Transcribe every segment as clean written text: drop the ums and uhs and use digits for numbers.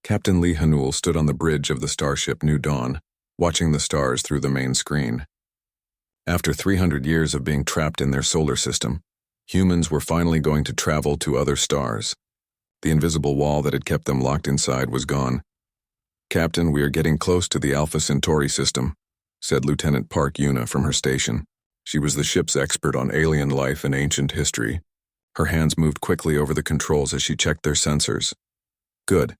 Captain Lee Hanul stood on the bridge of the starship New Dawn, watching the stars through the main screen. After 300 years of being trapped in their solar system, humans were finally going to travel to other stars. The invisible wall that had kept them locked inside was gone. "Captain, we are getting close to the Alpha Centauri system," said Lieutenant Park Yuna from her station. She was the ship's expert on alien life and ancient history. Her hands moved quickly over the controls as she checked their sensors. "Good.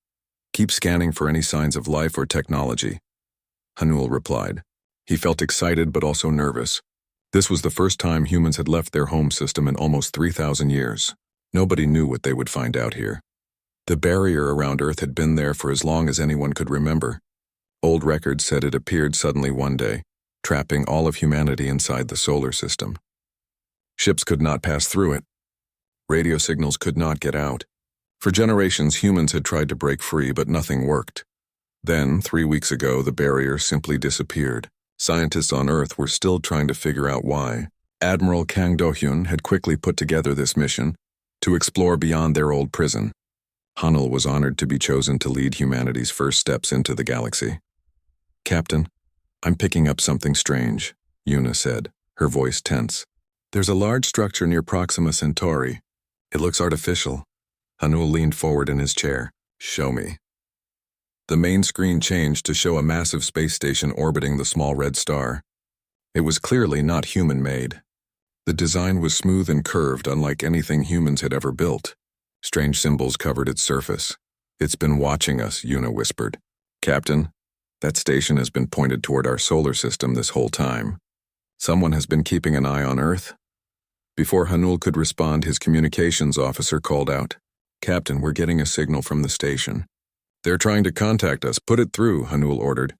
Keep scanning for any signs of life or technology," Hanul replied. He felt excited but also nervous. This was the first time humans had left their home system in almost 3,000 years. Nobody knew what they would find out here. The barrier around Earth had been there for as long as anyone could remember. Old records said it appeared suddenly one day, trapping all of humanity inside the solar system. Ships could not pass through it. Radio signals could not get out. For generations, humans had tried to break free, but nothing worked. Then, 3 weeks ago, the barrier simply disappeared. Scientists on Earth were still trying to figure out why. Admiral Kang Do-hyun had quickly put together this mission to explore beyond their old prison. Hanul was honored to be chosen to lead humanity's first steps into the galaxy. "Captain, I'm picking up something strange," Yuna said, her voice tense. "There's a large structure near Proxima Centauri. It looks artificial." Hanul leaned forward in his chair. "Show me." The main screen changed to show a massive space station orbiting the small red star. It was clearly not human-made. The design was smooth and curved, unlike anything humans had ever built. Strange symbols covered its surface. "It's been watching us," Yuna whispered. "Captain, that station has been pointed toward our solar system this whole time. Someone has been keeping an eye on Earth." Before Hanul could respond, his communications officer called out, "Captain, we're getting a signal from the station." "They're trying to contact us. Put it through," Hanul ordered.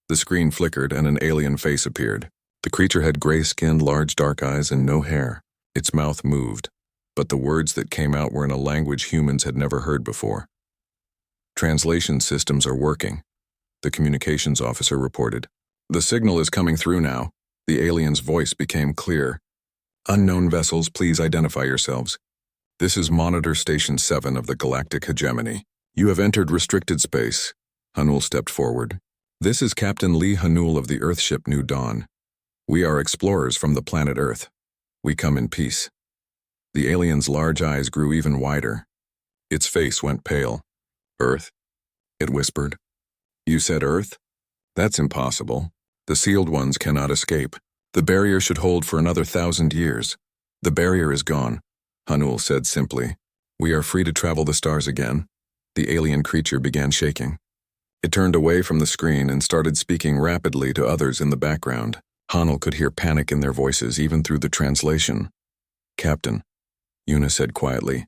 The screen flickered and an alien face appeared. The creature had gray skin, large dark eyes, and no hair. Its mouth moved, but the words that came out were in a language humans had never heard before. "Translation systems are working," the communications officer reported. "The signal is coming through now." The alien's voice became clear. "Unknown vessels, please identify yourselves. This is Monitor Station 7 of the Galactic Hegemony. You have entered restricted space." Hanul stepped forward. "This is Captain Lee Hanul of the Earthship New Dawn. We are explorers from the planet Earth. We come in peace." The alien's large eyes grew even wider. Its face went pale. "Earth?" it whispered. "You said Earth? That's impossible. The sealed ones cannot escape. The barrier should hold for another 1,000 years. The barrier is gone," Hanul said simply. "We are free to travel the stars again." The alien creature began shaking. It turned away from the screen and started speaking rapidly to others in the background. Hanul could hear panic in their voices even through the translation. "Captain," Yuna said quietly,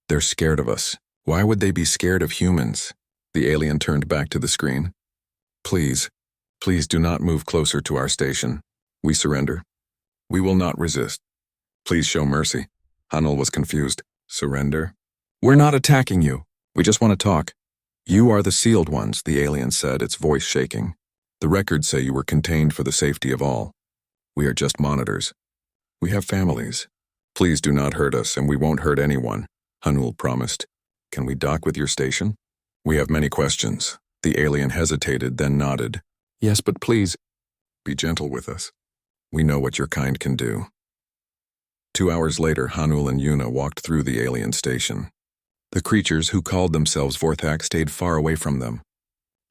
"they're scared of us." "Why would they be scared of humans?" The alien turned back to the screen. Please do not move closer to our station. We surrender. We will not resist. Please show mercy." Hanul was confused. "Surrender?" "We're not attacking you. We just want to talk." "You are the sealed ones," the alien said, its voice shaking. "The records say you were contained for the safety of all. We are just monitors. We have families. Please do not hurt us, and we won't hurt anyone," Hanul promised. "Can we dock with your station?" "We have many questions." The alien hesitated, then nodded. "Yes, but please, be gentle with us. We know what your kind can do." 2 hours later, Hanul and Yuna walked through the alien station. The creatures who called themselves Vorthak stayed far away from them.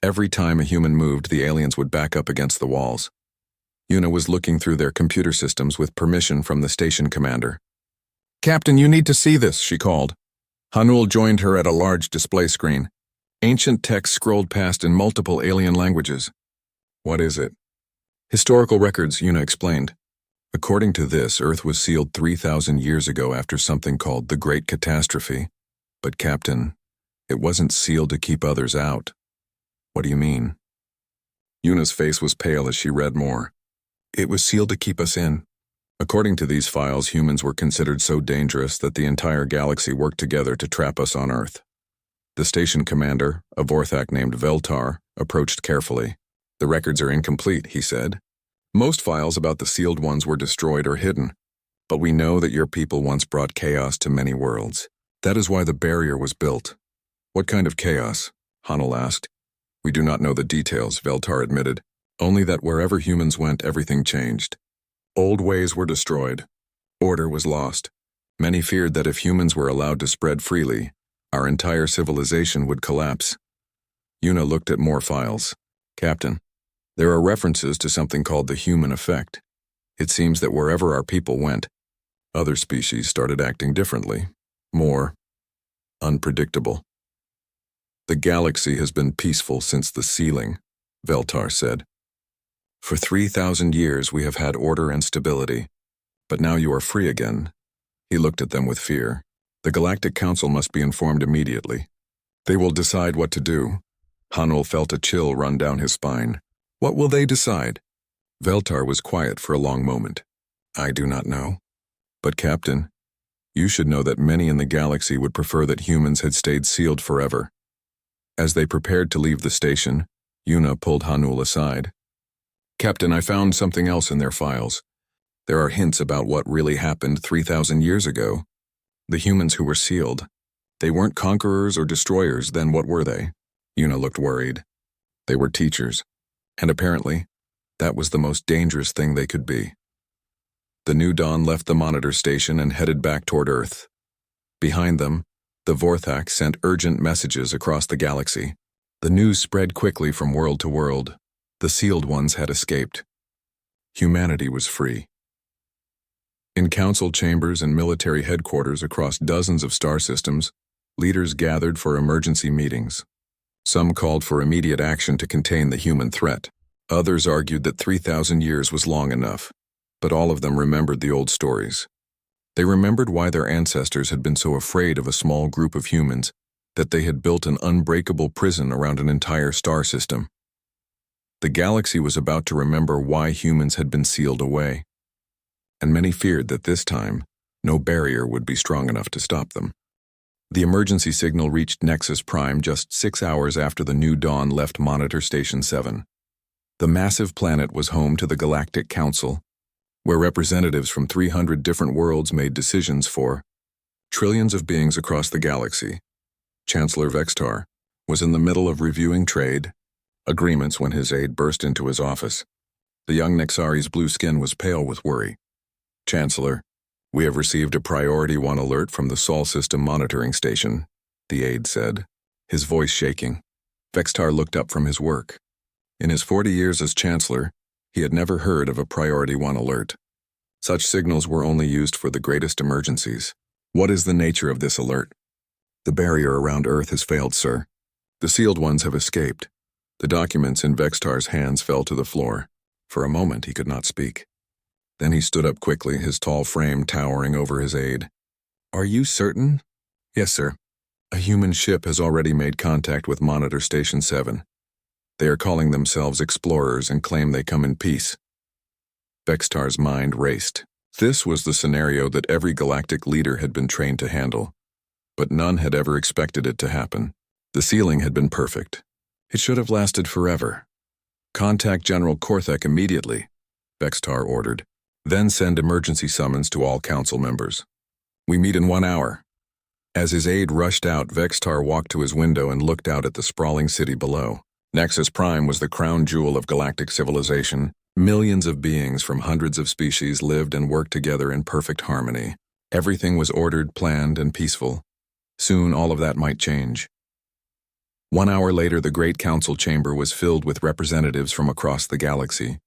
Every time a human moved, the aliens would back up against the walls. Yuna was looking through their computer systems with permission from the station commander. "Captain, you need to see this," she called. Hanul joined her at a large display screen. Ancient text scrolled past in multiple alien languages. "What is it?" "Historical records," Yuna explained. "According to this, Earth was sealed 3,000 years ago after something called the Great Catastrophe. But Captain, it wasn't sealed to keep others out." "What do you mean?" Yuna's face was pale as she read more. "It was sealed to keep us in. According to these files, humans were considered so dangerous that the entire galaxy worked together to trap us on Earth." The station commander, a Vorthak named Veltar, approached carefully. "The records are incomplete," he said. "Most files about the sealed ones were destroyed or hidden. But we know that your people once brought chaos to many worlds. That is why the barrier was built." "What kind of chaos?" Hanul asked. We do not know the details, Veltar admitted. Only that wherever humans went, everything changed. Old ways were destroyed. Order was lost. Many feared that if humans were allowed to spread freely, our entire civilization would collapse. Yuna looked at more files. Captain, there are references to something called the human effect. It seems that wherever our people went, other species started acting differently, more unpredictable. The galaxy has been peaceful since the sealing, Veltar said. For 3,000 years we have had order and stability, but now you are free again. He looked at them with fear. The Galactic Council must be informed immediately. They will decide what to do. Hanul felt a chill run down his spine. What will they decide? Veltar was quiet for a long moment. I do not know. But Captain, you should know that many in the galaxy would prefer that humans had stayed sealed forever. As they prepared to leave the station, Yuna pulled Hanul aside. Captain, I found something else in their files. There are hints about what really happened 3,000 years ago. The humans who were sealed. They weren't conquerors or destroyers, then what were they? Yuna looked worried. They were teachers. And apparently, that was the most dangerous thing they could be. The New Dawn left the monitor station and headed back toward Earth. Behind them, the Vorthak sent urgent messages across the galaxy. The news spread quickly from world to world. The sealed ones had escaped. Humanity was free. In council chambers and military headquarters across dozens of star systems, leaders gathered for emergency meetings. Some called for immediate action to contain the human threat. Others argued that 3,000 years was long enough, but all of them remembered the old stories. They remembered why their ancestors had been so afraid of a small group of humans that they had built an unbreakable prison around an entire star system. The galaxy was about to remember why humans had been sealed away, and many feared that this time, no barrier would be strong enough to stop them. The emergency signal reached Nexus Prime just 6 hours after the New Dawn left Monitor Station 7. The massive planet was home to the Galactic Council, where representatives from 300 different worlds made decisions for trillions of beings across the galaxy. Chancellor Vextar was in the middle of reviewing trade agreements when his aide burst into his office. The young Nexari's blue skin was pale with worry. Chancellor, we have received a Priority 1 alert from the Sol System monitoring station, the aide said, his voice shaking. Vextar looked up from his work. In his 40 years as Chancellor, he had never heard of a Priority 1 alert. Such signals were only used for the greatest emergencies. What is the nature of this alert? The barrier around Earth has failed, sir. The sealed ones have escaped. The documents in Vextar's hands fell to the floor. For a moment he could not speak. Then he stood up quickly, his tall frame towering over his aide. Are you certain? Yes, sir. A human ship has already made contact with Monitor Station 7. They are calling themselves explorers and claim they come in peace. Vextar's mind raced. This was the scenario that every galactic leader had been trained to handle, but none had ever expected it to happen. The sealing had been perfect. It should have lasted forever. Contact General Korthek immediately, Vextar ordered. Then send emergency summons to all council members. We meet in 1 hour. As his aide rushed out, Vextar walked to his window and looked out at the sprawling city below. Nexus Prime was the crown jewel of galactic civilization. Millions of beings from hundreds of species lived and worked together in perfect harmony. Everything was ordered, planned, and peaceful. Soon all of that might change. 1 hour later, the great council chamber was filled with representatives from across the galaxy.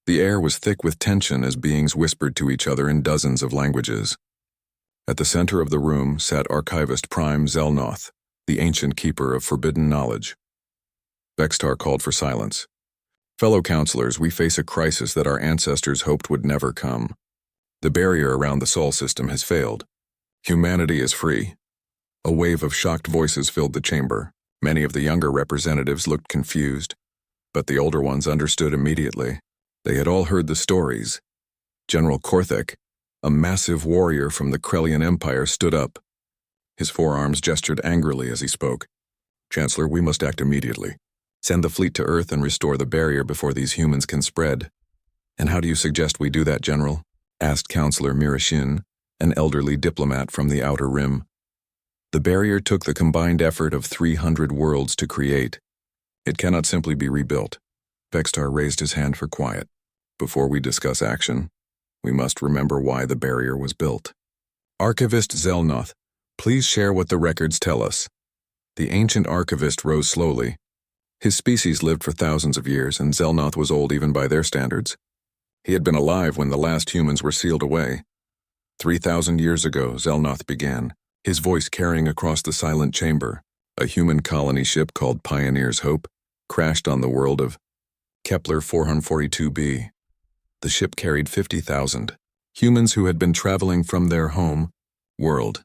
The air was thick with tension as beings whispered to each other in dozens of languages. At the center of the room sat Archivist Prime Zelnoth, the ancient keeper of forbidden knowledge. Vextar called for silence. Fellow counselors, we face a crisis that our ancestors hoped would never come. The barrier around the Sol system has failed. Humanity is free. A wave of shocked voices filled the chamber. Many of the younger representatives looked confused, but the older ones understood immediately. They had all heard the stories. General Korthek, a massive warrior from the Krellian Empire, stood up. His forearms gestured angrily as he spoke. Chancellor, we must act immediately. Send the fleet to Earth and restore the barrier before these humans can spread. And how do you suggest we do that, General? Asked Counselor Mirashin, an elderly diplomat from the Outer Rim. The barrier took the combined effort of 300 worlds to create. It cannot simply be rebuilt. Vextar raised his hand for quiet. Before we discuss action, we must remember why the barrier was built. Archivist Zelnoth, please share what the records tell us. The ancient archivist rose slowly. His species lived for thousands of years, and Zelnoth was old even by their standards. He had been alive when the last humans were sealed away. 3,000 years ago, Zelnoth began, his voice carrying across the silent chamber. A human colony ship called Pioneer's Hope crashed on the world of Kepler 442b. The ship carried 50,000 humans who had been traveling from their home world.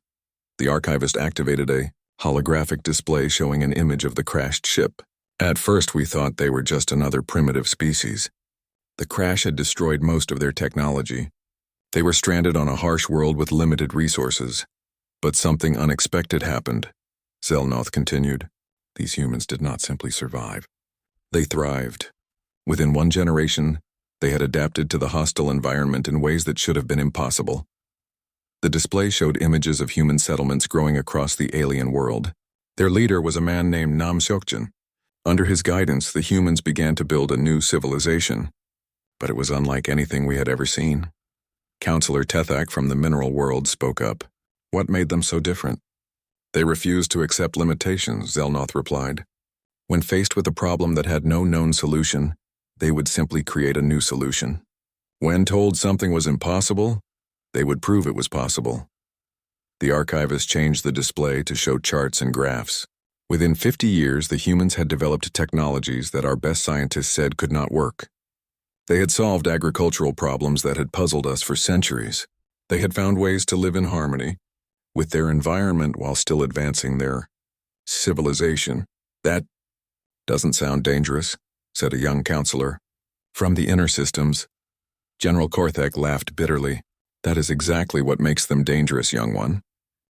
The archivist activated a holographic display showing an image of the crashed ship. At first we thought they were just another primitive species. The crash had destroyed most of their technology. They were stranded on a harsh world with limited resources. But something unexpected happened. Zelnoth continued. These humans did not simply survive. They thrived. Within one generation, they had adapted to the hostile environment in ways that should have been impossible. The display showed images of human settlements growing across the alien world. Their leader was a man named Nam Seokjin. Under his guidance, the humans began to build a new civilization. But it was unlike anything we had ever seen. Counselor Tethak from the mineral world spoke up. What made them so different? They refused to accept limitations, Zelnoth replied. When faced with a problem that had no known solution, they would simply create a new solution. When told something was impossible, they would prove it was possible. The archivist changed the display to show charts and graphs. Within 50 years, the humans had developed technologies that our best scientists said could not work. They had solved agricultural problems that had puzzled us for centuries. They had found ways to live in harmony with their environment while still advancing their civilization. That doesn't sound dangerous, said a young counselor. From the inner systems, General Korthek laughed bitterly. That is exactly what makes them dangerous, young one.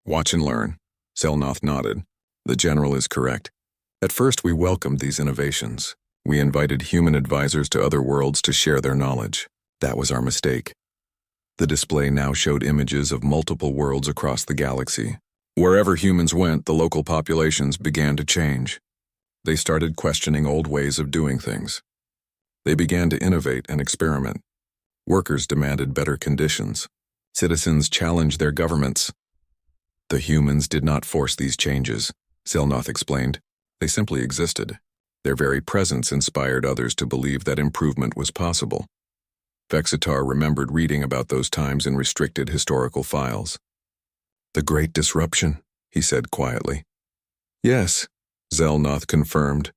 Watch and learn. Zelnoth nodded. The general is correct. At first we welcomed these innovations. We invited human advisors to other worlds to share their knowledge. That was our mistake. The display now showed images of multiple worlds across the galaxy. Wherever humans went, the local populations began to change. They started questioning old ways of doing things. They began to innovate and experiment. Workers demanded better conditions. Citizens challenged their governments. The humans did not force these changes, Zelnoth explained. They simply existed. Their very presence inspired others to believe that improvement was possible. Vexitar remembered reading about those times in restricted historical files. The Great Disruption, he said quietly. Yes, Zelnoth confirmed.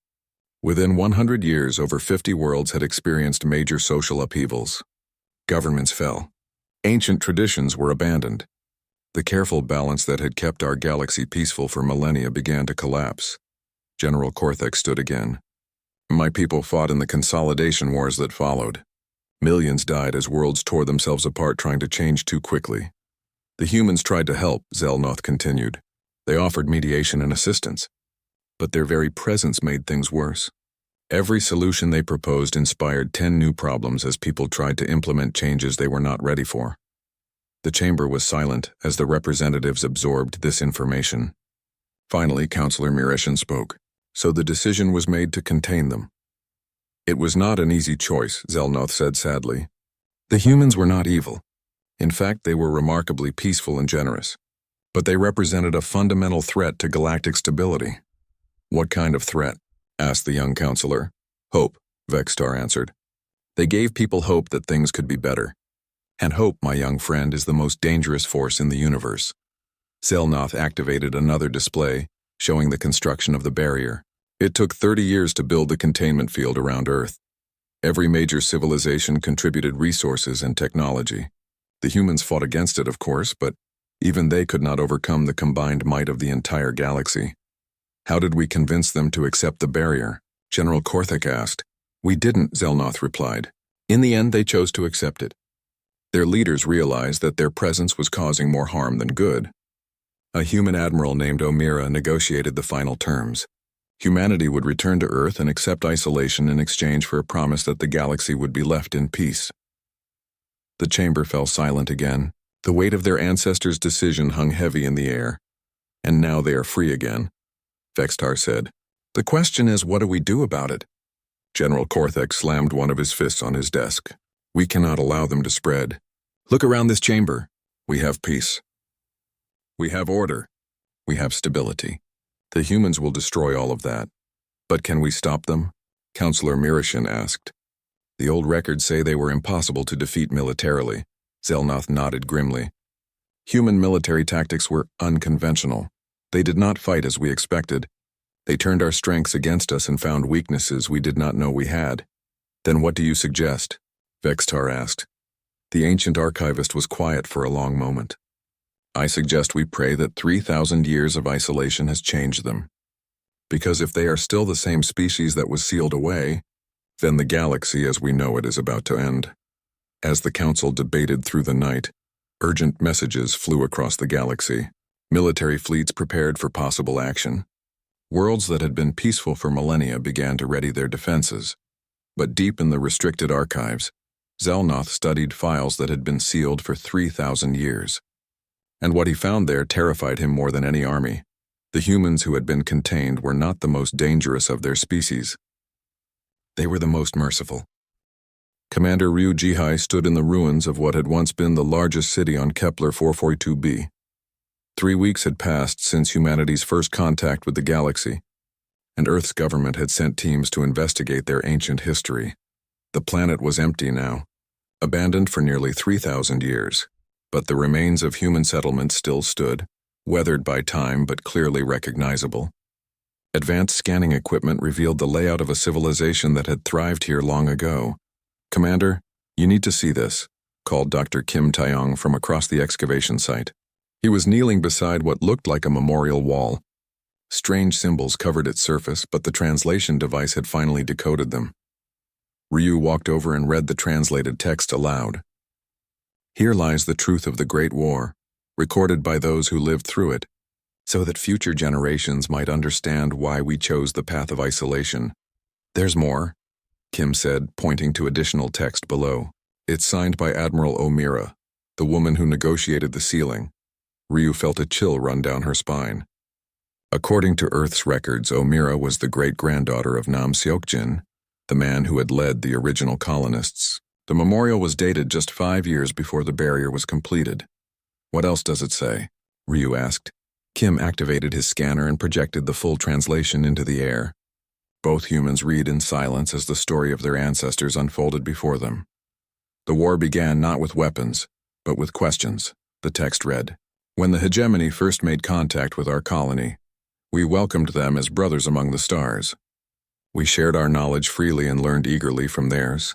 Within 100 years, over 50 worlds had experienced major social upheavals. Governments fell. Ancient traditions were abandoned. The careful balance that had kept our galaxy peaceful for millennia began to collapse. General Korthek stood again. My people fought in the consolidation wars that followed. Millions died as worlds tore themselves apart trying to change too quickly. The humans tried to help, Zelnoth continued. They offered mediation and assistance. But their very presence made things worse. Every solution they proposed inspired 10 new problems as people tried to implement changes they were not ready for. The chamber was silent as the representatives absorbed this information. Finally, Counselor Narration spoke. So the decision was made to contain them. It was not an easy choice, Zelnoth said sadly. The humans were not evil. In fact, they were remarkably peaceful and generous. But they represented a fundamental threat to galactic stability. What kind of threat? Asked the young counselor. Hope, Vextar answered. They gave people hope that things could be better. And hope, my young friend, is the most dangerous force in the universe. Zelnoth activated another display, showing the construction of the barrier. It took 30 years to build the containment field around Earth. Every major civilization contributed resources and technology. The humans fought against it, of course, but even they could not overcome the combined might of the entire galaxy. How did we convince them to accept the barrier? General Korthek asked. We didn't, Zelnoth replied. In the end, they chose to accept it. Their leaders realized that their presence was causing more harm than good. A human admiral named Omira negotiated the final terms. Humanity would return to Earth and accept isolation in exchange for a promise that the galaxy would be left in peace. The chamber fell silent again. The weight of their ancestors' decision hung heavy in the air. And now they are free again, Vextar said. The question is, what do we do about it? General Korthek slammed one of his fists on his desk. We cannot allow them to spread. Look around this chamber. We have peace. We have order. We have stability. The humans will destroy all of that. But can we stop them? Counselor Narration asked. The old records say they were impossible to defeat militarily. Zelnoth nodded grimly. Human military tactics were unconventional. They did not fight as we expected. They turned our strengths against us and found weaknesses we did not know we had. Then what do you suggest? Vextar asked. The ancient archivist was quiet for a long moment. I suggest we pray that 3,000 years of isolation has changed them. Because if they are still the same species that was sealed away, then the galaxy as we know it is about to end. As the council debated through the night, urgent messages flew across the galaxy. Military fleets prepared for possible action. Worlds that had been peaceful for millennia began to ready their defenses. But deep in the restricted archives, Zelnoth studied files that had been sealed for 3,000 years. And what he found there terrified him more than any army. The humans who had been contained were not the most dangerous of their species. They were the most merciful. Commander Ryu Jihai stood in the ruins of what had once been the largest city on Kepler 442b. 3 weeks had passed since humanity's first contact with the galaxy, and Earth's government had sent teams to investigate their ancient history. The planet was empty now, abandoned for nearly 3,000 years, but the remains of human settlements still stood, weathered by time but clearly recognizable. Advanced scanning equipment revealed the layout of a civilization that had thrived here long ago. Commander, you need to see this, called Dr. Kim Taeyong from across the excavation site. He was kneeling beside what looked like a memorial wall. Strange symbols covered its surface, but the translation device had finally decoded them. Ryu walked over and read the translated text aloud. Here lies the truth of the Great War, recorded by those who lived through it, so that future generations might understand why we chose the path of isolation. There's more, Kim said, pointing to additional text below. It's signed by Admiral O'Meara, the woman who negotiated the sealing. Ryu felt a chill run down her spine. According to Earth's records, O'Meara was the great-granddaughter of Nam Seokjin, the man who had led the original colonists. The memorial was dated just 5 years before the barrier was completed. What else does it say? Ryu asked. Kim activated his scanner and projected the full translation into the air. Both humans read in silence as the story of their ancestors unfolded before them. The war began not with weapons, but with questions, the text read. When the hegemony first made contact with our colony, we welcomed them as brothers among the stars. We shared our knowledge freely and learned eagerly from theirs.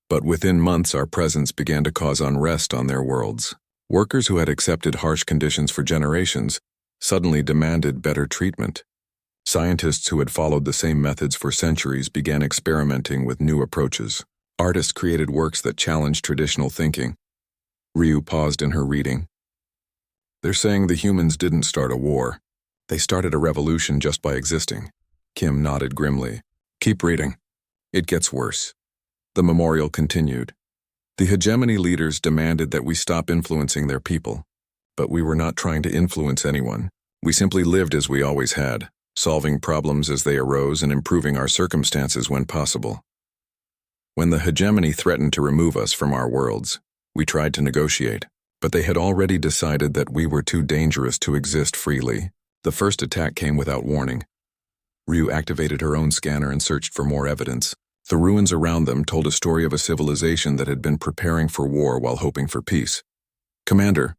But within months our presence began to cause unrest on their worlds. Workers who had accepted harsh conditions for generations suddenly demanded better treatment. Scientists who had followed the same methods for centuries began experimenting with new approaches. Artists created works that challenged traditional thinking. Ryu paused in her reading. They're saying the humans didn't start a war. They started a revolution just by existing. Kim nodded grimly. Keep reading. It gets worse. The memorial continued. The hegemony leaders demanded that we stop influencing their people. But we were not trying to influence anyone. We simply lived as we always had, solving problems as they arose and improving our circumstances when possible. When the hegemony threatened to remove us from our worlds, we tried to negotiate, but they had already decided that we were too dangerous to exist freely. The first attack came without warning. Ryu activated her own scanner and searched for more evidence. The ruins around them told a story of a civilization that had been preparing for war while hoping for peace. Commander,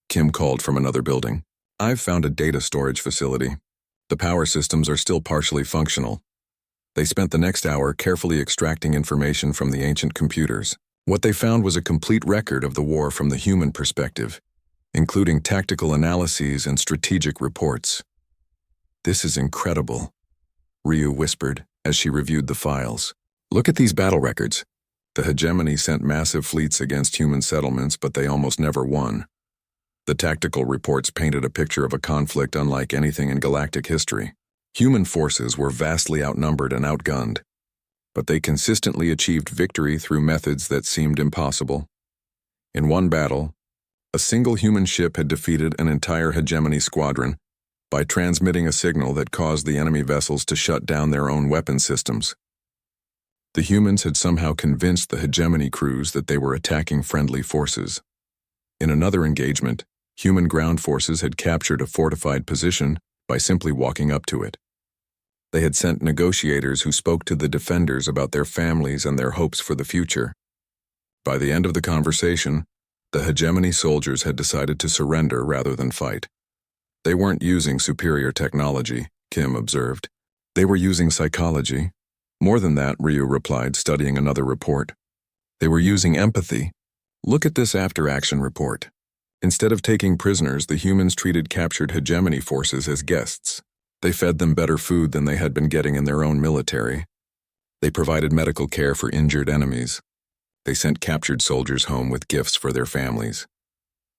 Kim called from another building. I've found a data storage facility. The power systems are still partially functional. They spent the next hour carefully extracting information from the ancient computers. What they found was a complete record of the war from the human perspective, including tactical analyses and strategic reports. This is incredible, Ryu whispered as she reviewed the files. Look at these battle records. The hegemony sent massive fleets against human settlements, but they almost never won. The tactical reports painted a picture of a conflict unlike anything in galactic history. Human forces were vastly outnumbered and outgunned, but they consistently achieved victory through methods that seemed impossible. In one battle, a single human ship had defeated an entire hegemony squadron, by transmitting a signal that caused the enemy vessels to shut down their own weapon systems. The humans had somehow convinced the hegemony crews that they were attacking friendly forces. In another engagement, human ground forces had captured a fortified position by simply walking up to it. They had sent negotiators who spoke to the defenders about their families and their hopes for the future. By the end of the conversation, the hegemony soldiers had decided to surrender rather than fight. They weren't using superior technology, Kim observed. They were using psychology. More than that, Ryu replied, studying another report. They were using empathy. Look at this after-action report. Instead of taking prisoners, the humans treated captured hegemony forces as guests. They fed them better food than they had been getting in their own military. They provided medical care for injured enemies. They sent captured soldiers home with gifts for their families.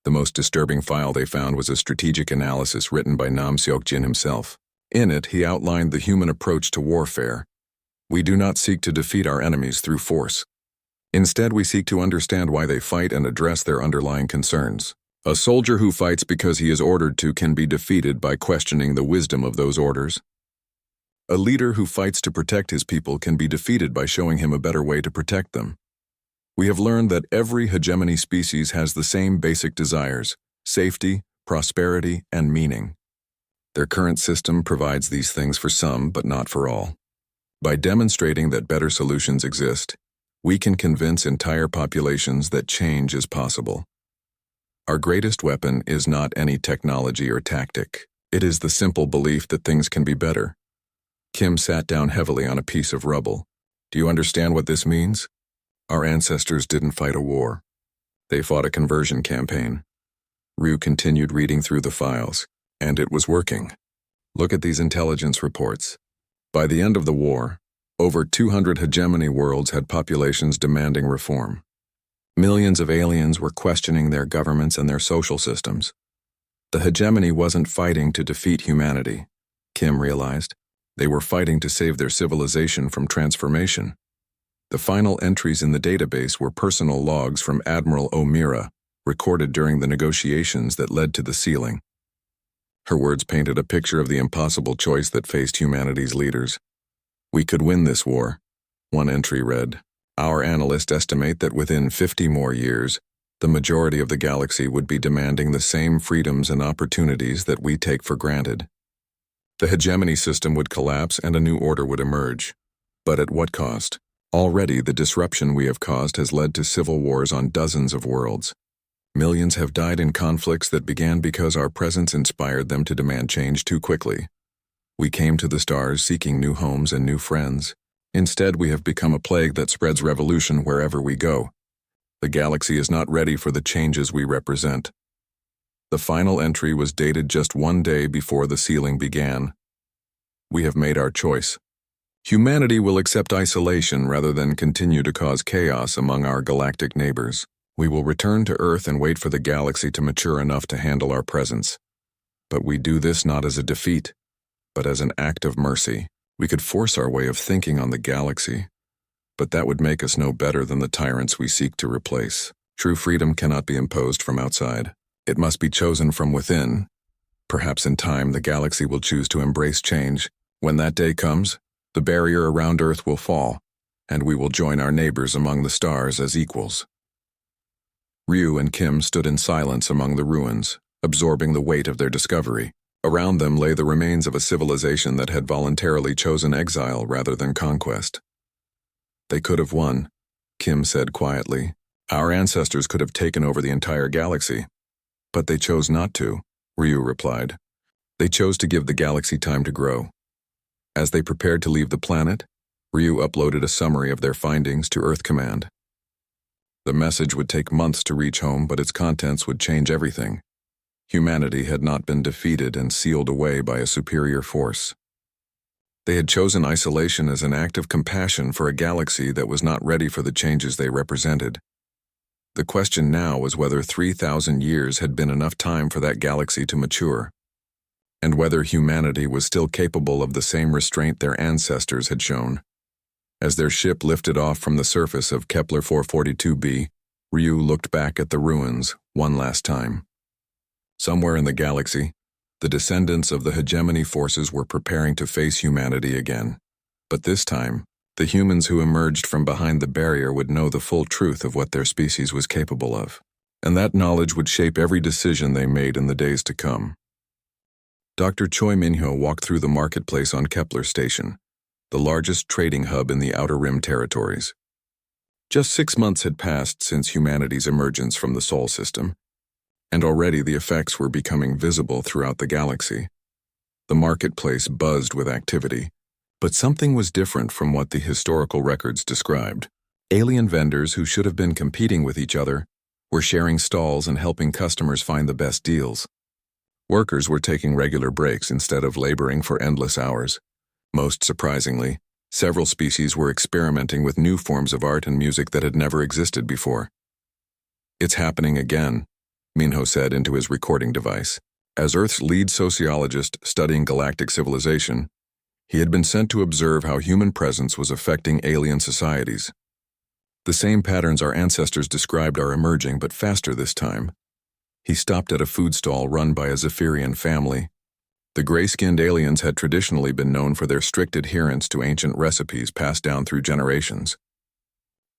The most disturbing file they found was a strategic analysis written by Nam Seok-jin himself. In it, he outlined the human approach to warfare. We do not seek to defeat our enemies through force. Instead, we seek to understand why they fight and address their underlying concerns. A soldier who fights because he is ordered to can be defeated by questioning the wisdom of those orders. A leader who fights to protect his people can be defeated by showing him a better way to protect them. We have learned that every hegemony species has the same basic desires: safety, prosperity, and meaning. Their current system provides these things for some, but not for all. By demonstrating that better solutions exist, we can convince entire populations that change is possible. Our greatest weapon is not any technology or tactic. It is the simple belief that things can be better. Kim sat down heavily on a piece of rubble. Do you understand what this means? Our ancestors didn't fight a war. They fought a conversion campaign. Ryu continued reading through the files, and it was working. Look at these intelligence reports. By the end of the war, over 200 hegemony worlds had populations demanding reform. Millions of aliens were questioning their governments and their social systems. The hegemony wasn't fighting to defeat humanity, Kim realized. They were fighting to save their civilization from transformation. The final entries in the database were personal logs from Admiral O'Meara, recorded during the negotiations that led to the sealing. Her words painted a picture of the impossible choice that faced humanity's leaders. We could win this war, one entry read. Our analysts estimate that within 50 more years, the majority of the galaxy would be demanding the same freedoms and opportunities that we take for granted. The hegemony system would collapse and a new order would emerge. But at what cost? Already, the disruption we have caused has led to civil wars on dozens of worlds. Millions have died in conflicts that began because our presence inspired them to demand change too quickly. We came to the stars seeking new homes and new friends. Instead, we have become a plague that spreads revolution wherever we go. The galaxy is not ready for the changes we represent. The final entry was dated just one day before the sealing began. We have made our choice. Humanity will accept isolation rather than continue to cause chaos among our galactic neighbors. We will return to Earth and wait for the galaxy to mature enough to handle our presence. But we do this not as a defeat, but as an act of mercy. We could force our way of thinking on the galaxy, but that would make us no better than the tyrants we seek to replace. True freedom cannot be imposed from outside. It must be chosen from within. Perhaps in time the galaxy will choose to embrace change. When that day comes, the barrier around Earth will fall, and we will join our neighbors among the stars as equals. Ryu and Kim stood in silence among the ruins, absorbing the weight of their discovery. Around them lay the remains of a civilization that had voluntarily chosen exile rather than conquest. They could have won, Kim said quietly. Our ancestors could have taken over the entire galaxy. But they chose not to, Ryu replied. They chose to give the galaxy time to grow. As they prepared to leave the planet, Ryu uploaded a summary of their findings to Earth Command. The message would take months to reach home, but its contents would change everything. Humanity had not been defeated and sealed away by a superior force. They had chosen isolation as an act of compassion for a galaxy that was not ready for the changes they represented. The question now was whether 3,000 years had been enough time for that galaxy to mature, and whether humanity was still capable of the same restraint their ancestors had shown. As their ship lifted off from the surface of Kepler 442b, Ryu looked back at the ruins one last time. Somewhere in the galaxy, The descendants of the hegemony forces were preparing to face humanity again. But this time, the humans who emerged from behind the barrier would know the full truth of what their species was capable of. And that knowledge would shape every decision they made in the days to come. Dr. Choi Minho walked through the marketplace on Kepler Station, the largest trading hub in the Outer Rim territories. Just 6 months had passed since humanity's emergence from the Sol system, and already the effects were becoming visible throughout the galaxy. The marketplace buzzed with activity, but something was different from what the historical records described. Alien vendors who should have been competing with each other were sharing stalls and helping customers find the best deals. Workers were taking regular breaks instead of laboring for endless hours. Most surprisingly, several species were experimenting with new forms of art and music that had never existed before. "It's happening again," Minho said into his recording device. As Earth's lead sociologist studying galactic civilization, he had been sent to observe how human presence was affecting alien societies. The same patterns our ancestors described are emerging, but faster this time. He stopped at a food stall run by a Zephyrian family. The gray-skinned aliens had traditionally been known for their strict adherence to ancient recipes passed down through generations.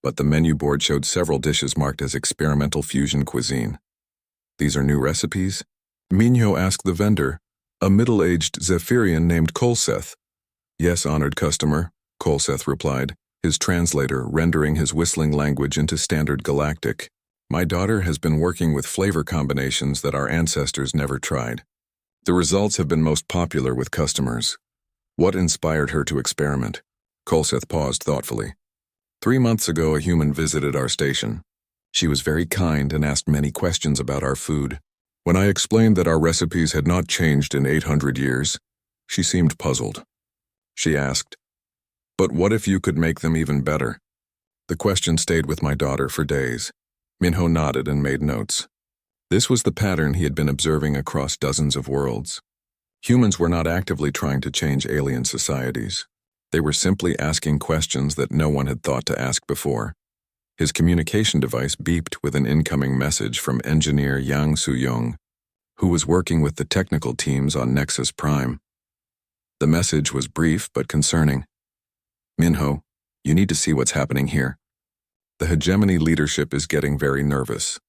But the menu board showed several dishes marked as experimental fusion cuisine. "These are new recipes?" Minho asked the vendor, a middle-aged Zephyrian named Kolseth. "Yes, honored customer," Kolseth replied, his translator rendering his whistling language into standard galactic. "My daughter has been working with flavor combinations that our ancestors never tried. The results have been most popular with customers." "What inspired her to experiment?" Kolseth paused thoughtfully. 3 months ago, a human visited our station. She was very kind and asked many questions about our food. When I explained that our recipes had not changed in 800 years, she seemed puzzled. She asked, "But what if you could make them even better?" The question stayed with my daughter for days. Minho nodded and made notes. This was the pattern he had been observing across dozens of worlds. Humans were not actively trying to change alien societies. They were simply asking questions that no one had thought to ask before. His communication device beeped with an incoming message from engineer Yang Soo-young, who was working with the technical teams on Nexus Prime. The message was brief but concerning. "Minho, you need to see what's happening here. The hegemony leadership is getting very nervous."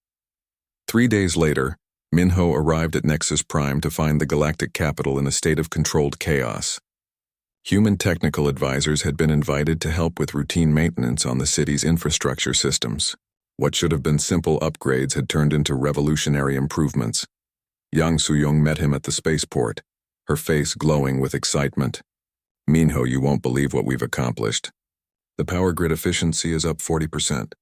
3 days later, Minho arrived at Nexus Prime to find the galactic capital in a state of controlled chaos. Human technical advisors had been invited to help with routine maintenance on the city's infrastructure systems. What should have been simple upgrades had turned into revolutionary improvements. Yang Soo-young met him at the spaceport, her face glowing with excitement. "Minho, you won't believe what we've accomplished. The power grid efficiency is up 40%.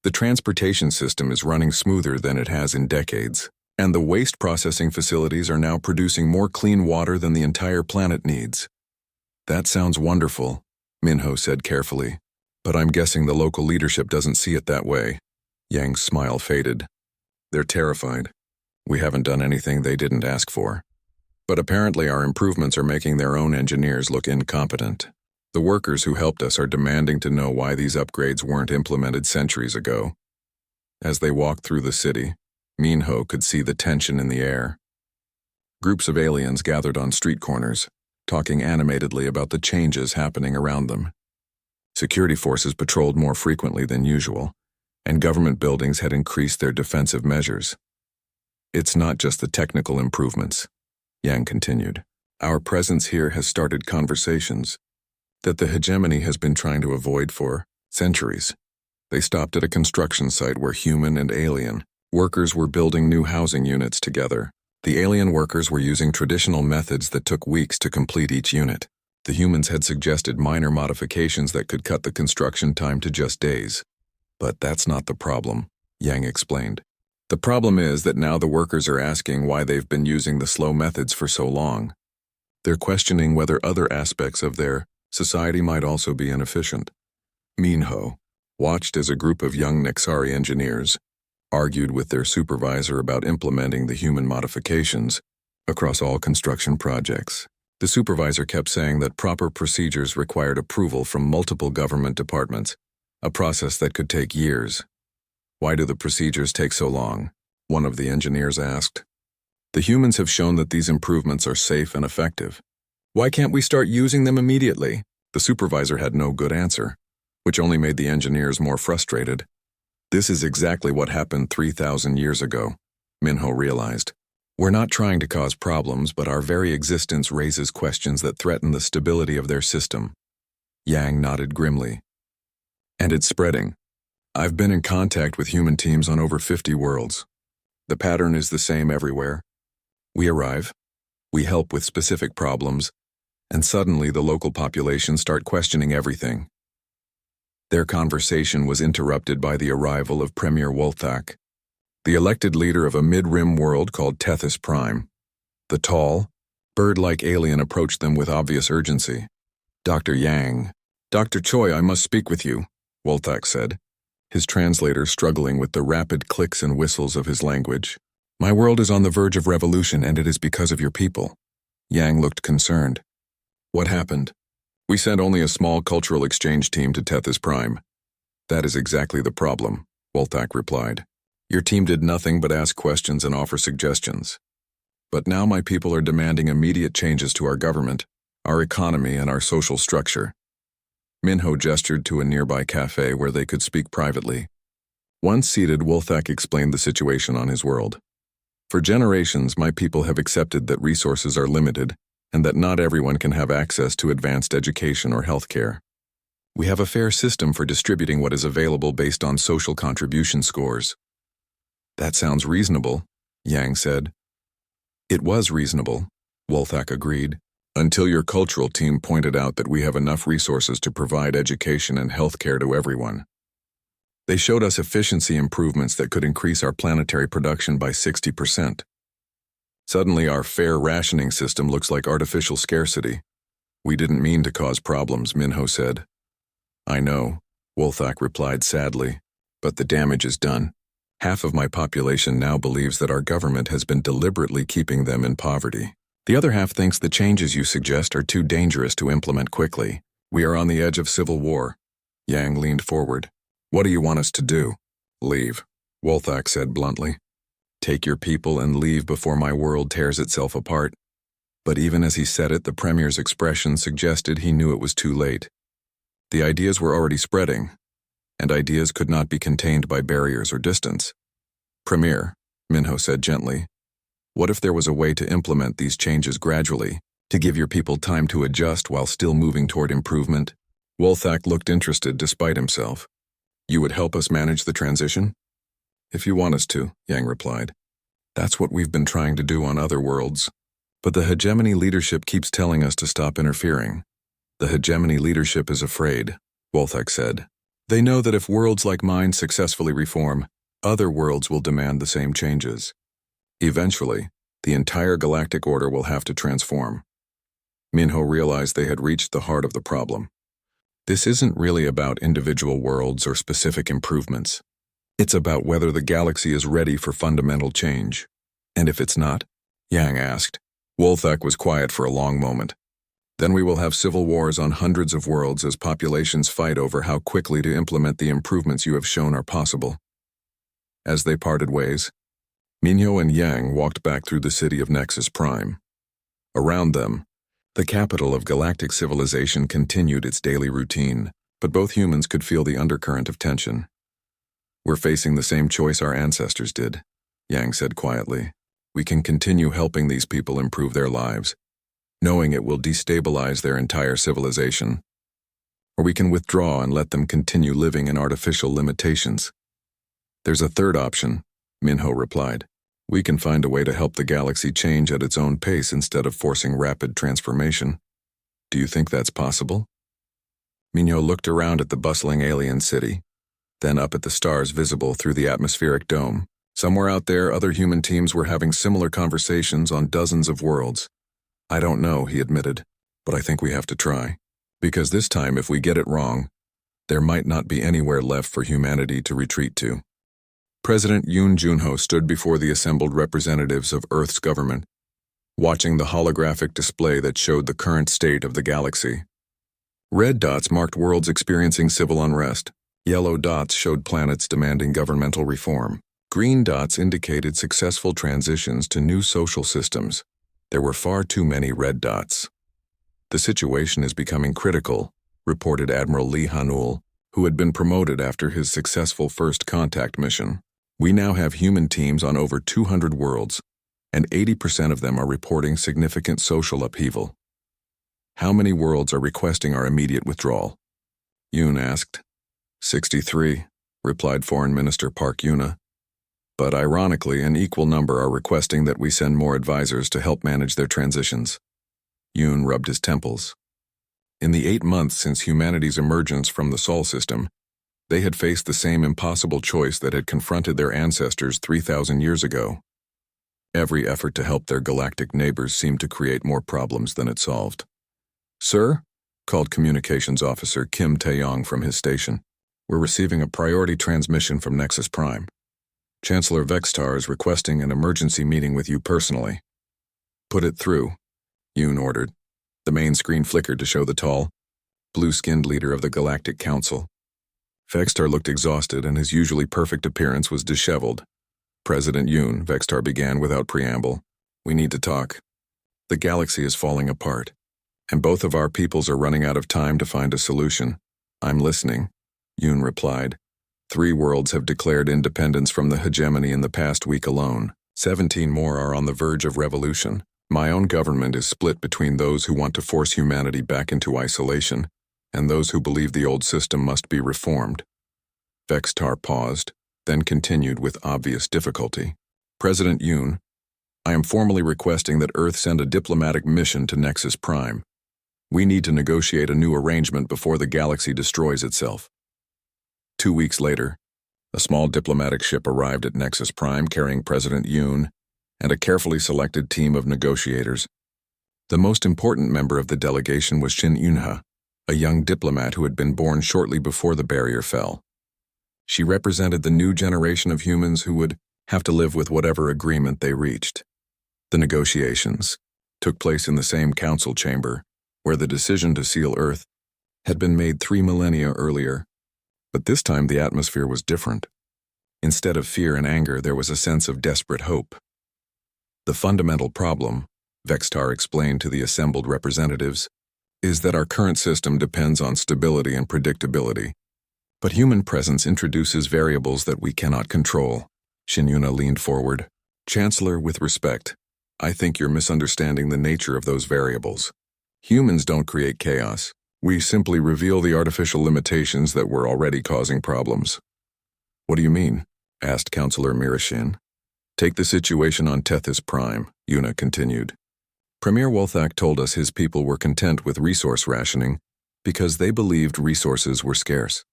The transportation system is running smoother than it has in decades, and the waste processing facilities are now producing more clean water than the entire planet needs." "That sounds wonderful," Minho said carefully, "but I'm guessing the local leadership doesn't see it that way." Yang's smile faded. "They're terrified. We haven't done anything they didn't ask for. But apparently our improvements are making their own engineers look incompetent. The workers who helped us are demanding to know why these upgrades weren't implemented centuries ago." As they walked through the city, Minho could see the tension in the air. Groups of aliens gathered on street corners, talking animatedly about the changes happening around them. Security forces patrolled more frequently than usual, and government buildings had increased their defensive measures. "It's not just the technical improvements," Yang continued. "Our presence here has started conversations that the hegemony has been trying to avoid for centuries." They stopped at a construction site where human and alien workers were building new housing units together. The alien workers were using traditional methods that took weeks to complete each unit. The humans had suggested minor modifications that could cut the construction time to just days. "But that's not the problem," Yang explained. "The problem is that now the workers are asking why they've been using the slow methods for so long. They're questioning whether other aspects of their society might also be inefficient." Minho watched as a group of young Nexari engineers argued with their supervisor about implementing the human modifications across all construction projects. The supervisor kept saying that proper procedures required approval from multiple government departments, a process that could take years. "Why do the procedures take so long?" one of the engineers asked. The humans have shown that these improvements are safe and effective. Why can't we start using them immediately? The supervisor had no good answer, which only made the engineers more frustrated. This is exactly what happened 3,000 years ago, Minho realized. We're not trying to cause problems, but our very existence raises questions that threaten the stability of their system. Yang nodded grimly. And it's spreading. I've been in contact with human teams on over 50 worlds. The pattern is the same everywhere. We arrive, we help with specific problems, and suddenly the local population start questioning everything. Their conversation was interrupted by the arrival of Premier Wolthak, the elected leader of a mid-rim world called Tethys Prime. The tall, bird-like alien approached them with obvious urgency. Dr. Yang. Dr. Choi, I must speak with you, Wolthak said, his translator struggling with the rapid clicks and whistles of his language. My world is on the verge of revolution, and it is because of your people. Yang looked concerned. What happened? We sent only a small cultural exchange team to Tethys Prime. That is exactly the problem, Wolthak replied. Your team did nothing but ask questions and offer suggestions. But now my people are demanding immediate changes to our government, our economy, and our social structure. Minho gestured to a nearby cafe where they could speak privately. Once seated, Wolthak explained the situation on his world. For generations, my people have accepted that resources are limited and that not everyone can have access to advanced education or healthcare. We have a fair system for distributing what is available based on social contribution scores. That sounds reasonable, Yang said. It was reasonable, Wolthak agreed, until your cultural team pointed out that we have enough resources to provide education and healthcare to everyone. They showed us efficiency improvements that could increase our planetary production by 60%. Suddenly, our fair rationing system looks like artificial scarcity. We didn't mean to cause problems, Minho said. I know, Wolthak replied sadly, but the damage is done. Half of my population now believes that our government has been deliberately keeping them in poverty. The other half thinks the changes you suggest are too dangerous to implement quickly. We are on the edge of civil war. Yang leaned forward. What do you want us to do? Leave, Wolthak said bluntly. Take your people and leave before my world tears itself apart. But even as he said it, the Premier's expression suggested he knew it was too late. The ideas were already spreading, and ideas could not be contained by barriers or distance. Premier, Minho said gently, what if there was a way to implement these changes gradually, to give your people time to adjust while still moving toward improvement? Wolthak looked interested despite himself. You would help us manage the transition? If you want us to, Yang replied. That's what we've been trying to do on other worlds. But the hegemony leadership keeps telling us to stop interfering. The hegemony leadership is afraid, Wolthak said. They know that if worlds like mine successfully reform, other worlds will demand the same changes. Eventually, the entire galactic order will have to transform. Minho realized they had reached the heart of the problem. This isn't really about individual worlds or specific improvements. It's about whether the galaxy is ready for fundamental change. And if it's not? Yang asked. Wolthak was quiet for a long moment. Then we will have civil wars on hundreds of worlds as populations fight over how quickly to implement the improvements you have shown are possible. As they parted ways, Minho and Yang walked back through the city of Nexus Prime. Around them, the capital of galactic civilization continued its daily routine, but both humans could feel the undercurrent of tension. We're facing the same choice our ancestors did, Yang said quietly. We can continue helping these people improve their lives, knowing it will destabilize their entire civilization. Or we can withdraw and let them continue living in artificial limitations. There's a third option, Minho replied. We can find a way to help the galaxy change at its own pace instead of forcing rapid transformation. Do you think that's possible? Minho looked around at the bustling alien city, then up at the stars visible through the atmospheric dome. Somewhere out there, other human teams were having similar conversations on dozens of worlds. I don't know, he admitted, but I think we have to try. Because this time, if we get it wrong, there might not be anywhere left for humanity to retreat to. President Yoon Junho stood before the assembled representatives of Earth's government, watching the holographic display that showed the current state of the galaxy. Red dots marked worlds experiencing civil unrest. Yellow dots showed planets demanding governmental reform. Green dots indicated successful transitions to new social systems. There were far too many red dots. The situation is becoming critical, reported Admiral Lee Hanul, who had been promoted after his successful first contact mission. We now have human teams on over 200 worlds, and 80% of them are reporting significant social upheaval. How many worlds are requesting our immediate withdrawal? Yoon asked. 63, replied Foreign Minister Park Yuna. But ironically, an equal number are requesting that we send more advisors to help manage their transitions. Yoon rubbed his temples. In the 8 months since humanity's emergence from the Sol system, they had faced the same impossible choice that had confronted their ancestors 3,000 years ago. Every effort to help their galactic neighbors seemed to create more problems than it solved. "Sir," called Communications Officer Kim Taeyong from his station, "we're receiving a priority transmission from Nexus Prime. Chancellor Vextar is requesting an emergency meeting with you personally." "Put it through," Yoon ordered. The main screen flickered to show the tall, blue-skinned leader of the Galactic Council. Vextar looked exhausted, and his usually perfect appearance was disheveled. "President Yoon," Vextar began without preamble, "we need to talk. The galaxy is falling apart, and both of our peoples are running out of time to find a solution." "I'm listening," Yoon replied. 3 worlds have declared independence from the hegemony in the past week alone. 17 more are on the verge of revolution. My own government is split between those who want to force humanity back into isolation and those who believe the old system must be reformed. Vextar paused, then continued with obvious difficulty. "President Yoon, I am formally requesting that Earth send a diplomatic mission to Nexus Prime. We need to negotiate a new arrangement before the galaxy destroys itself." 2 weeks later, a small diplomatic ship arrived at Nexus Prime carrying President Yoon and a carefully selected team of negotiators. The most important member of the delegation was Shin Yunha, a young diplomat who had been born shortly before the barrier fell. She represented the new generation of humans who would have to live with whatever agreement they reached. The negotiations took place in the same council chamber where the decision to seal Earth had been made 3 millennia earlier. But this time the atmosphere was different. Instead of fear and anger, there was a sense of desperate hope. "The fundamental problem," Vextar explained to the assembled representatives, "is that our current system depends on stability and predictability. But human presence introduces variables that we cannot control." Shinyuna leaned forward. "Chancellor, with respect, I think you're misunderstanding the nature of those variables. Humans don't create chaos. We simply reveal the artificial limitations that were already causing problems." "What do you mean?" asked Councillor Mirashin. "Take the situation on Tethys Prime," Yuna continued. "Premier Wolthak told us his people were content with resource rationing because they believed resources were scarce.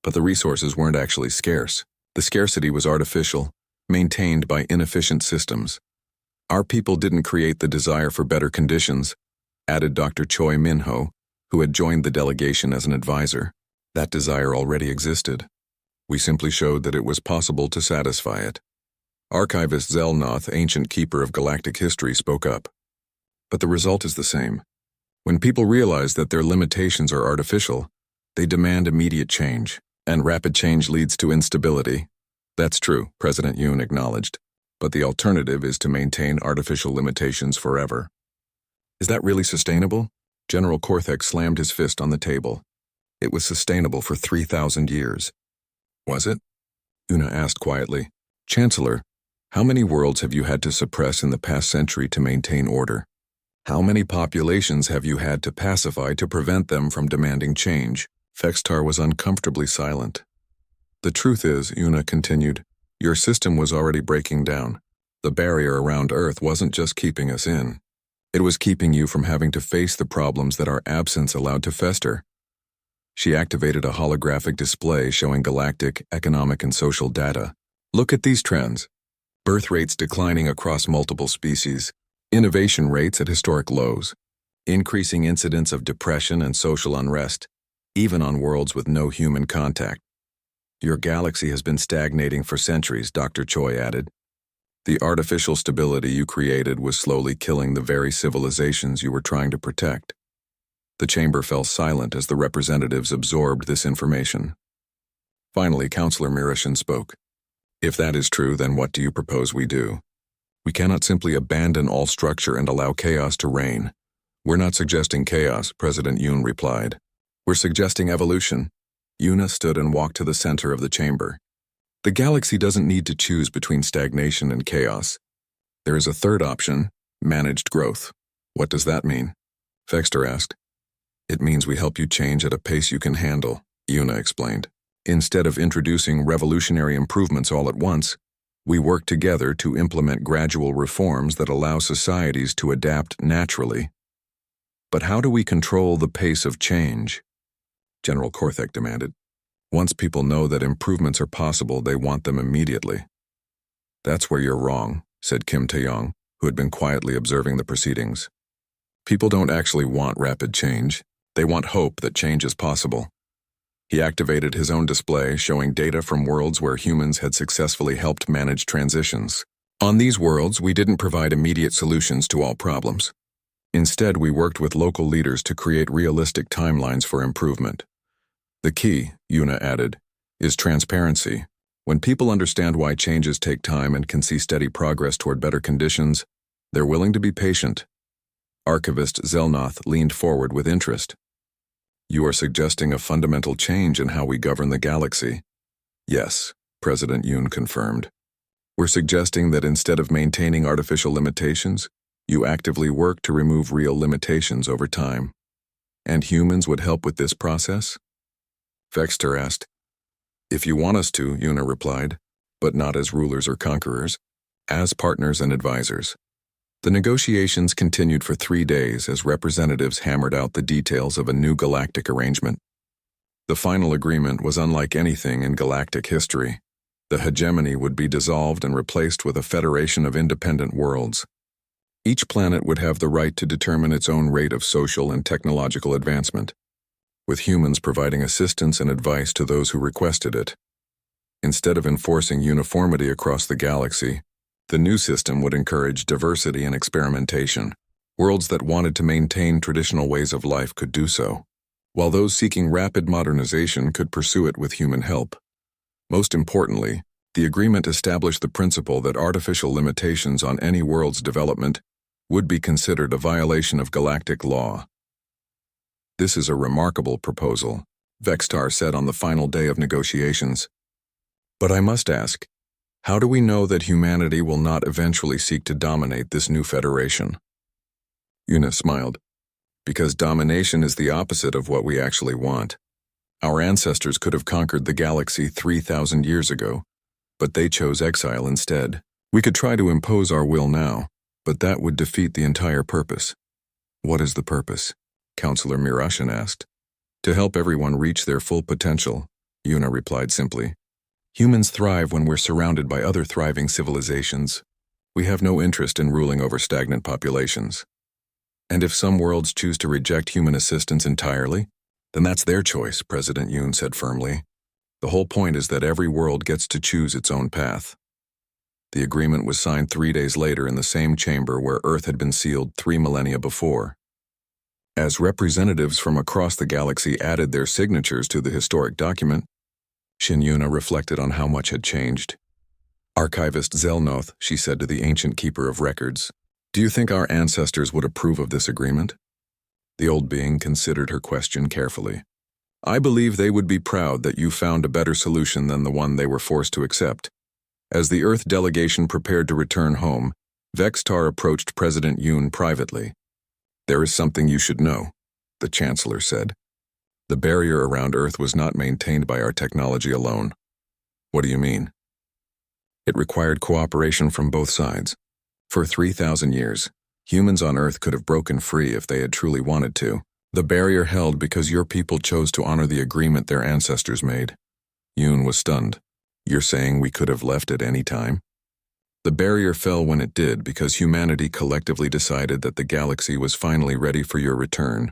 But the resources weren't actually scarce. The scarcity was artificial, maintained by inefficient systems. Our people didn't create the desire for better conditions," added Dr. Choi Minho, who had joined the delegation as an advisor. "That desire already existed. We simply showed that it was possible to satisfy it." Archivist Zelnoth, ancient keeper of galactic history, spoke up. "But the result is the same. When people realize that their limitations are artificial, they demand immediate change, and rapid change leads to instability." "That's true," President Yoon acknowledged, "but the alternative is to maintain artificial limitations forever." "Is that really sustainable?" General Korthek slammed his fist on the table. "It was sustainable for 3,000 years. "Was it?" Una asked quietly. "Chancellor, how many worlds have you had to suppress in the past century to maintain order? How many populations have you had to pacify to prevent them from demanding change?" Vextar was uncomfortably silent. "The truth is," Una continued, "your system was already breaking down. The barrier around Earth wasn't just keeping us in. It was keeping you from having to face the problems that our absence allowed to fester." She activated a holographic display showing galactic, economic, and social data. "Look at these trends. Birth rates declining across multiple species, innovation rates at historic lows, increasing incidence of depression and social unrest, even on worlds with no human contact. Your galaxy has been stagnating for centuries," Dr. Choi added. "The artificial stability you created was slowly killing the very civilizations you were trying to protect." The chamber fell silent as the representatives absorbed this information. Finally, Councillor Mirashin spoke. If that is true, then what do you propose we do? We cannot simply abandon all structure and allow chaos to reign. We're not suggesting chaos, President Yoon replied. We're suggesting evolution. Yuna stood and walked to the center of the chamber. The galaxy doesn't need to choose between stagnation and chaos. There is a third option, managed growth. What does that mean? Vexter asked. It means we help you change at a pace you can handle, Yuna explained. Instead of introducing revolutionary improvements all at once, we work together to implement gradual reforms that allow societies to adapt naturally. But how do we control the pace of change? General Korthek demanded. Once people know that improvements are possible, they want them immediately. That's where you're wrong, said Kim Taeyong, who had been quietly observing the proceedings. People don't actually want rapid change. They want hope that change is possible. He activated his own display, showing data from worlds where humans had successfully helped manage transitions. On these worlds, we didn't provide immediate solutions to all problems. Instead, we worked with local leaders to create realistic timelines for improvement. The key, Yuna added, is transparency. When people understand why changes take time and can see steady progress toward better conditions, they're willing to be patient. Archivist Zelnoth leaned forward with interest. You are suggesting a fundamental change in how we govern the galaxy. Yes, President Yoon confirmed. We're suggesting that instead of maintaining artificial limitations, you actively work to remove real limitations over time. And humans would help with this process? Vexter asked. If you want us to, Yuna replied, but not as rulers or conquerors, as partners and advisors. The negotiations continued for 3 days as representatives hammered out the details of a new galactic arrangement. The final agreement was unlike anything in galactic history. The hegemony would be dissolved and replaced with a federation of independent worlds. Each planet would have the right to determine its own rate of social and technological advancement, with humans providing assistance and advice to those who requested it. Instead of enforcing uniformity across the galaxy, the new system would encourage diversity and experimentation. Worlds that wanted to maintain traditional ways of life could do so, while those seeking rapid modernization could pursue it with human help. Most importantly, the agreement established the principle that artificial limitations on any world's development would be considered a violation of galactic law. This is a remarkable proposal, Vextar said on the final day of negotiations. But I must ask, how do we know that humanity will not eventually seek to dominate this new federation? Yuna smiled. Because domination is the opposite of what we actually want. Our ancestors could have conquered the galaxy 3,000 years ago, but they chose exile instead. We could try to impose our will now, but that would defeat the entire purpose. What is the purpose? Counselor Mirashin asked. To help everyone reach their full potential, Yuna replied simply. Humans thrive when we're surrounded by other thriving civilizations. We have no interest in ruling over stagnant populations. And if some worlds choose to reject human assistance entirely, then that's their choice, President Yoon said firmly. The whole point is that every world gets to choose its own path. The agreement was signed 3 days later in the same chamber where Earth had been sealed 3 millennia before. As representatives from across the galaxy added their signatures to the historic document, Shin Yuna reflected on how much had changed. Archivist Zelnoth, she said to the ancient keeper of records, do you think our ancestors would approve of this agreement? The old being considered her question carefully. I believe they would be proud that you found a better solution than the one they were forced to accept. As the Earth delegation prepared to return home, Vextar approached President Yoon privately. There is something you should know, the Chancellor said. The barrier around Earth was not maintained by our technology alone. What do you mean? It required cooperation from both sides. For 3,000 years, humans on Earth could have broken free if they had truly wanted to. The barrier held because your people chose to honor the agreement their ancestors made. Yoon was stunned. You're saying we could have left at any time? The barrier fell when it did because humanity collectively decided that the galaxy was finally ready for your return.